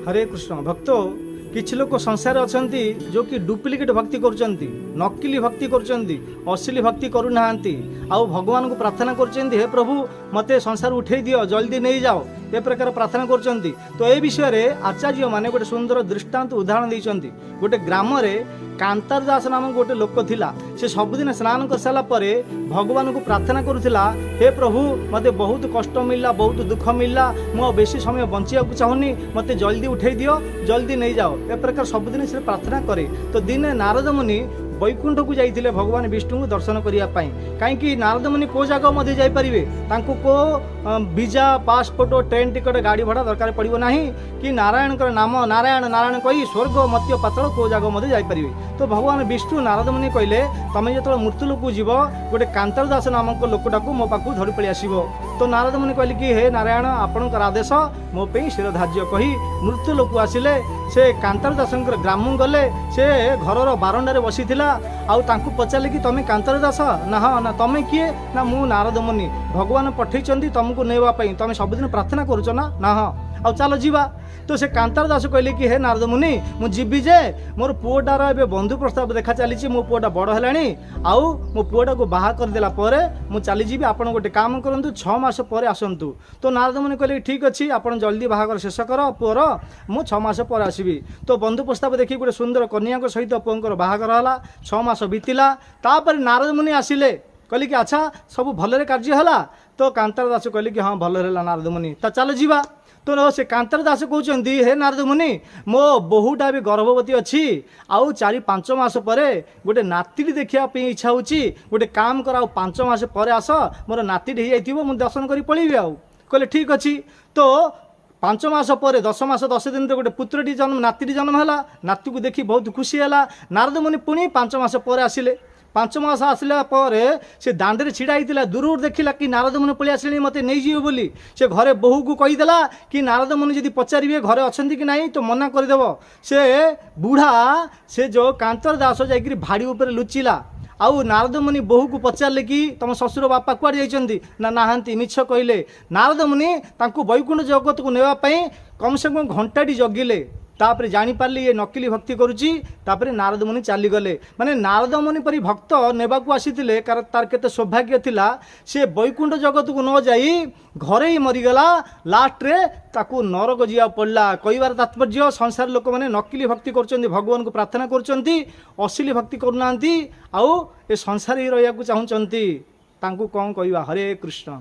हरे कृष्ण भक्त किछि लोक संसार अछंती जो कि डुप्लिकेट भक्ति करुचंती, नकली भक्ति करुचंती, असली भक्ति करू नाहंती। आउ भगवान को प्रार्थना करुचंती, हे प्रभु मते संसार उठे दियो, जल्दी नहीं जाओ, ए प्रकार प्रार्थना करुचंती। तो ए विषय रे आचार्य माने गोटे सुंदर दृष्टांत उदाहरण दैचंती। गोटे ग्राम रे कांतार दास नामक गोटे लोक थिला। से सबुदिन स्नान कर साला परे भगवान को प्रार्थना करुथिला, हे प्रभु मते बहुत कष्ट मिलला, बहुत दुख मिलला, मु बेसी समय बंचिया को चाहुनी, मते जल्दी उठे दियो, जल्दी नहीं जाओ, ए प्रकार सबुदिन से प्रार्थना करे। तो दिने नारद मुनि वैकुंठ को जाइए भगवान विष्णु को दर्शन करने। कहीं नारद मुनि को जगह मध्य जापारे, को वीजा पासपोर्ट ट्रेन टिकट गाड़ी भड़ा दरकार पड़ो ना कि नारायण नाम नारायण नारायण कही स्वर्ग मत्य पातल को जगह मध्य जापारे। तो भगवान विष्णु नारद मुनि कहले, तुम जो मृत्यु लोक जीव गोटे कांतार दास नामक लोकटा को मो पाक धरी पलि आसो। तो नारद मुनि कहले कि हे नारायण आपणकर आदेश मो पे शिरधार्य कही मृत्यु लोक आसिले। से कांतार दास ग्राम गले, से घर बारंडारे बसी आउ तांकु पचारे कि तमें कांतार दास ना? हाँ ना। तमें किए ना? मु नारद मुनि, भगवान पठे तुमको नेवाई, तुम सबुदिन प्रार्थना करुच ना? हाँ। आउ चलो जीवा। तो से कांतार दास कहले कि हे नारद मुनि मु जीवी जे मोर पुओटार ए बंधु प्रस्ताव देखा चली, मो पुओटा बड़ है, आउ मो पुओटा को बाहा करदेला परे मु चली जीवी। आपण गोटे काम करंतु 6 मास पर आसंतु। तो नारद मुनि कहले ठीक अच्छी, आपण जल्दी बाहागर शेष कर पुअर, मु 6 मास पर आसबि। तो बंधु प्रस्ताव देखि गोटे सुंदर कन्या सहित पुओंकर बाहागर हला। 6 मास बीतिला। तापर नारद मुनि आसिले, कहले कि अच्छा सब भलरे कार्य हला? तो कांतार दास कहले कि हाँ भलरे हला नारद मुनि, ता चल जीवा। तो से कांतार दास कहते, हे नारद मुनि मो बहुटा भी गर्भवती अच्छी, आउ 4-5 मास पर गोटे नाती देखापी इच्छा होची, गोटे काम कर 5 मास पर आस, मोर नाती हो मुझे दर्शन कर पलैबी। आउ कहले ठीक अच्छी। तो 5 मास पर 10 मास 10 दिन गोटे पुत्रटी जन्म नाती जन्म है। नाती को देखी बहुत खुशी है। नारद मुनि पुणी 5 मास पर आसिले। 5 मास आसला पर से दांडे छिड़ा होता, दूर देखला कि नारद मुनि पलि आसिले मते नहीं जीव बोली। से घरे बहु को कहीदेला कि नारद मुनि जदि पचारे घरे अच्छा कि नहीं तो मना करदेव। से बुढ़ा से जो कांतार दास जाकि भाड़ी उपर लुचिला। आउ नारद मुनि बहु को पचारे कि तुम ससुर बापा कुआड़े जाइछन्ति ना? नाहांती, मिछ कहले। नारद मुनि तांको वैकुंठ जगत को नेवाई कम से कम घंटाटी जगिले। तापर जानीपारे ये नकली भक्ति करुच्ची। तापर नारद मुनि चलीगले। माने नारद मुनि परी भक्त नेबा को आसीथिले, तार केते सौभाग्य थिला। से वैकुंठ जगत को न जाई घरे ही मरीगला। लास्ट रे ताकू नरक जिया पड़ला। कहबार तात्पर्य संसार लोक मैंने नकली भक्ति करचंती, भगवान को प्रार्थना करचंती, असली भक्ति करूनांती, आउ ए संसार ही रहिया को चाहुचंती। तांकू कौन कहवा? हरे कृष्ण।